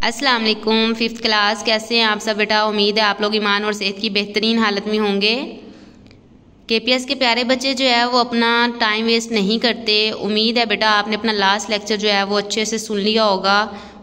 अस्सलाम वालेकुम। Fifth class, कैसे हैं आप सब बेटा। उम्मीद है आप लोग ईमान और सेहत की बेहतरीन हालत में होंगे। केपीएस के प्यारे बच्चे जो है वो अपना टाइम वेस्ट नहीं करते। उम्मीद है बेटा आपने अपना लास्ट लेक्चर जो है वो अच्छे से सुन लिया होगा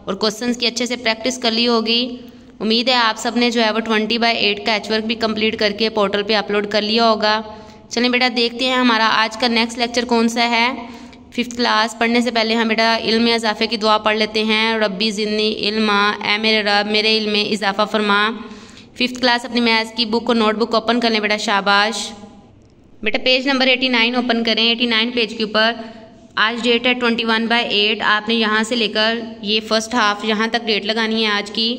और क्वेश्चंस की अच्छे से प्रैक्टिस कर ली होगी। उम्मीद है आप सब ने जो है वो 20/8 का एच वर्क भी कंप्लीट करके पोर्टल पे अपलोड कर लिया होगा। चलें बेटा देखते हैं हमारा आज का नेक्स्ट लेक्चर कौन सा है। फिफ्थ क्लास पढ़ने से पहले हम बेटा इल्म में इजाफे की दुआ पढ़ लेते हैं। रब्बी ज़िदनी इल्मा, ए मेरे रब मेरे इल्म में इजाफा फरमा। फिफ्थ क्लास अपनी मैथ्स की बुक और नोटबुक ओपन कर लें बेटा, शाबाश। बेटा पेज नंबर 89 ओपन करें। 89 पेज के ऊपर आज डेट है 21/8। आपने यहाँ से लेकर ये फर्स्ट हाफ यहाँ तक डेट लगानी है आज की।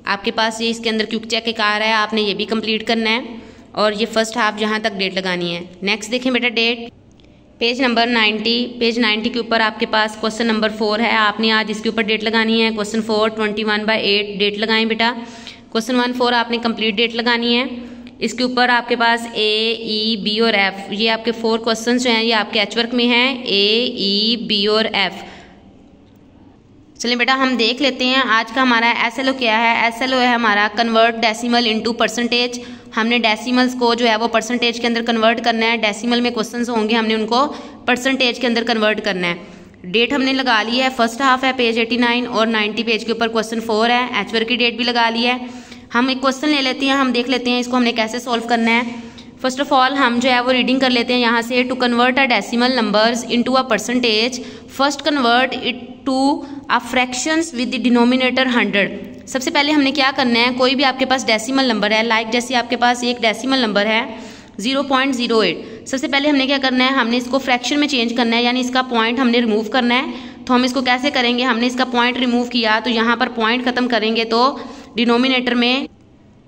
आपके पास ये इसके अंदर क्विक चेक एक आ रहा है, आपने ये भी कंप्लीट करना है और ये फर्स्ट हाफ यहाँ तक डेट लगानी है। नेक्स्ट देखें बेटा डेट पेज नंबर 90। पेज 90 के ऊपर आपके पास क्वेश्चन नंबर 4 है। आपने आज इसके ऊपर डेट लगानी है। क्वेश्चन 4 21/8 डेट लगाएं बेटा। क्वेश्चन 1 4 आपने कंप्लीट डेट लगानी है। इसके ऊपर आपके पास ए, ई, बी और एफ, ये आपके 4 क्वेश्चन जो हैं ये आपके एच वर्क में हैं, ए, ई, बी और एफ। चलिए बेटा हम देख लेते हैं आज का हमारा एसएलओ क्या है। एसएलओ है हमारा कन्वर्ट डेसिमल इनटू परसेंटेज। हमने डेसिमल्स को जो है वो परसेंटेज के अंदर कन्वर्ट करना है। डेसिमल में क्वेश्चंस होंगे, हमने उनको परसेंटेज के अंदर कन्वर्ट करना है। डेट हमने लगा ली है, फर्स्ट हाफ है पेज 89 और 90 पेज के ऊपर क्वेश्चन 4 है। एच वर्क की डेट भी लगा ली है। हम एक क्वेश्चन ले लेते हैं, हम देख लेते हैं इसको हमने कैसे सॉल्व करना है। फर्स्ट ऑफ ऑल हम जो है वो रीडिंग कर लेते हैं यहाँ से। To convert a decimal numbers into a percentage, first convert it to a fractions with the denominator 100। सबसे पहले हमने क्या करना है, कोई भी आपके पास डेसिमल नंबर है, लाइक जैसे आपके पास एक डेसिमल नंबर है 0.08। सबसे पहले हमने क्या करना है, हमने इसको फ्रैक्शन में चेंज करना है, यानी इसका पॉइंट हमने रिमूव करना है। तो हम इसको कैसे करेंगे, हमने इसका पॉइंट रिमूव किया तो यहाँ पर पॉइंट खत्म करेंगे तो डिनोमिनेटर में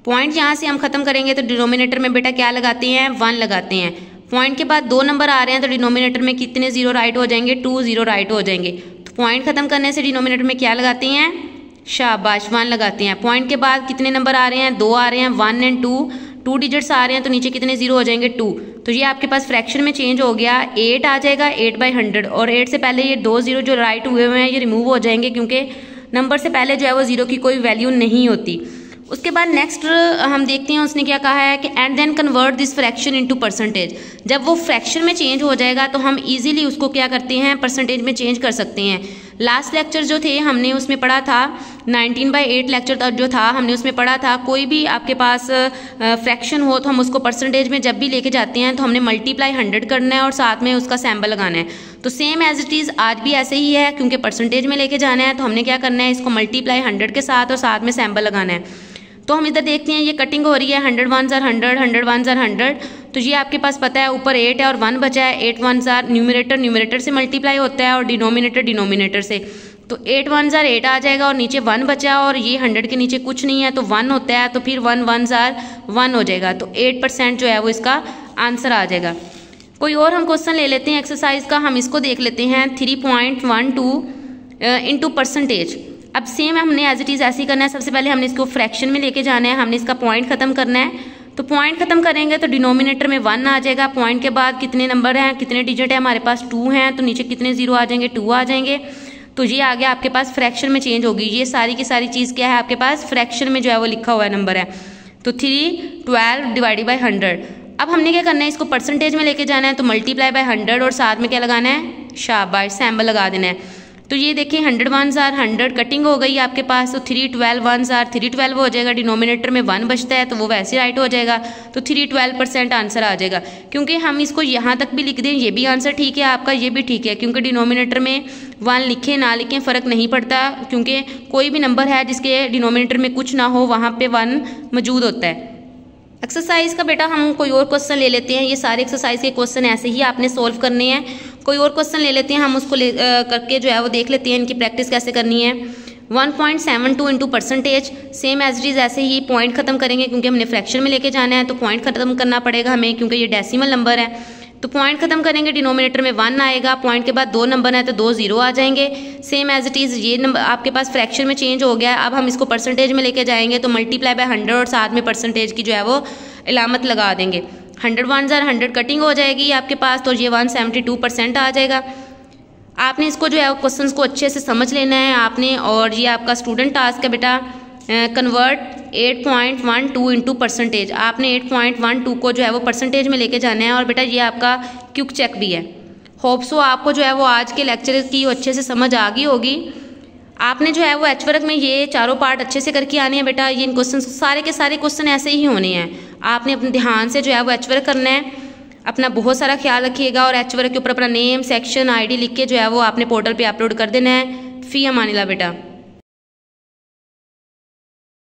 पॉइंट यहाँ से हम खत्म करेंगे तो डिनोमिनेटर में बेटा क्या लगाते हैं, 1 लगाते हैं। पॉइंट के बाद 2 नंबर आ रहे हैं तो डिनोमिनेटर में कितने 0 राइट हो जाएंगे, 2 0 राइट हो जाएंगे। तो पॉइंट खत्म करने से डिनोमिनेटर में क्या लगाते हैं, शाबाश 1 लगाते हैं। पॉइंट के बाद कितने नंबर आ रहे हैं, 2 आ रहे हैं, 1 एंड 2 डिजिट्स आ रहे हैं तो नीचे कितने 0 हो जाएंगे, 2। तो ये आपके पास फ्रैक्शन में चेंज हो गया, 8 आ जाएगा 8/100 और 8 से पहले ये 2 0 जो राइट हुए हैं ये रिमूव हो जाएंगे क्योंकि नंबर से पहले जो है वो 0 की कोई वैल्यू नहीं होती। उसके बाद नेक्स्ट हम देखते हैं उसने क्या कहा है कि and then convert this fraction into percentage. जब वो फ्रैक्शन में चेंज हो जाएगा तो हम इजीली उसको क्या करते हैं, परसेंटेज में चेंज कर सकते हैं। लास्ट लेक्चर जो थे हमने उसमें पढ़ा था 19/8 लेक्चर जो था हमने उसमें पढ़ा था, कोई भी आपके पास फ्रैक्शन हो तो हम उसको परसेंटेज में जब भी लेके जाते हैं तो हमने मल्टीप्लाई 100 करना है और साथ में उसका सैम्बल लगाना है। तो सेम एज इट इज़ आज भी ऐसे ही है, क्योंकि परसेंटेज में लेके जाना है तो हमने क्या करना है, इसको मल्टीप्लाई 100 के साथ और साथ में सैम्बल लगाना है। तो हम इधर देखते हैं ये कटिंग हो रही है, 100 1s are 100, 100 1s are 100। तो ये आपके पास पता है ऊपर 8 है और 1 बचा है। 8 1s are न्यूमरेटर से मल्टीप्लाई होता है और डिनोमिनेटर से। तो 8 1s are 8 आ जाएगा और नीचे 1 बचा और ये 100 के नीचे कुछ नहीं है तो 1 होता है, तो फिर 1 1s are 1 हो जाएगा। तो 8% जो है वो इसका आंसर आ जाएगा। कोई और हम क्वेश्चन ले लेते हैं एक्सरसाइज का, हम इसको देख लेते हैं 3.12 इंटू परसेंटेज। अब सेम हमने एज इट इज़ ऐसे ही करना है। सबसे पहले हमने इसको फ्रैक्शन में लेके जाना है, हमने इसका पॉइंट खत्म करना है। तो पॉइंट खत्म करेंगे तो डिनोमिनेटर में 1 आ जाएगा। पॉइंट के बाद कितने नंबर हैं, कितने डिजिट है हमारे पास, 2 हैं, तो नीचे कितने 0 आ जाएंगे, 2 आ जाएंगे। तो ये आ गया आपके पास फ्रैक्शन में चेंज होगी। ये सारी की सारी चीज़ क्या है आपके पास, फ्रैक्शन में जो है वो लिखा हुआ नंबर है। तो 312/100। अब हमने क्या करना है, इसको परसेंटेज में लेके जाना है तो मल्टीप्लाई बाय 100 और साथ में क्या लगाना है, शाबाश सैम्बल लगा देना है। तो ये देखिए 100 1s are 100 कटिंग हो गई आपके पास। तो 312 1s are 312 हो जाएगा। डिनोमिनेटर में 1 बचता है तो वो वैसे राइट हो जाएगा। तो 312% आंसर आ जाएगा। क्योंकि हम इसको यहाँ तक भी लिख दें ये भी आंसर ठीक है आपका, ये भी ठीक है, क्योंकि डिनोमिनेटर में 1 लिखें ना लिखें फ़र्क नहीं पड़ता, क्योंकि कोई भी नंबर है जिसके डिनोमिनेटर में कुछ ना हो वहाँ पर 1 मौजूद होता है। एक्सरसाइज का बेटा हम कोई और क्वेश्चन ले लेते हैं। ये सारे एक्सरसाइज के क्वेश्चन ऐसे ही आपने सोल्व करने हैं। कोई और क्वेश्चन ले लेते हैं, हम उसको करके जो है वो देख लेते हैं इनकी प्रैक्टिस कैसे करनी है। 1.72 into percentage, same as it is ऐसे ही पॉइंट खत्म करेंगे क्योंकि हमने फ्रैक्शन में लेके जाना है तो पॉइंट खत्म करना पड़ेगा हमें, क्योंकि ये डेसिमल नंबर है। तो पॉइंट खत्म करेंगे, डिनोमिनेटर में 1 आएगा। पॉइंट के बाद 2 नंबर है तो 2 0 आ जाएंगे। सेम एज इट इज़ ये नंबर आपके पास फ्रैक्शन में चेंज हो गया। अब हम इसको परसेंटेज में लेके जाएंगे तो मल्टीप्लाई बाय 100 और साथ में परसेंटेज की जो है वो इलामत लगा देंगे। 100 1s are 100 कटिंग हो जाएगी आपके पास, तो ये 172% आ जाएगा। आपने इसको जो है क्वेश्चंस को अच्छे से समझ लेना है आपने। और ये आपका स्टूडेंट टास्क है बेटा, कन्वर्ट 8.12 इंटू परसेंटेज। आपने 8.12 को जो है वो परसेंटेज में लेके जाना है। और बेटा ये आपका क्विक चेक भी है। होप सो आपको जो है वो आज के लेक्चर की अच्छे से समझ आ गई होगी। आपने जो है वो एच वर्क में ये चारों पार्ट अच्छे से करके आने हैं बेटा। ये इन क्वेश्चन सारे के सारे क्वेश्चन ऐसे ही होने हैं। आपने अपने ध्यान से जो है वो एच वर्क करना है, अपना बहुत सारा ख्याल रखिएगा। और एच वर्क के ऊपर अपना नेम, सेक्शन, ID लिख के जो है वो आपने पोर्टल पे अपलोड कर देना है। फी अमानिल्लाह बेटा।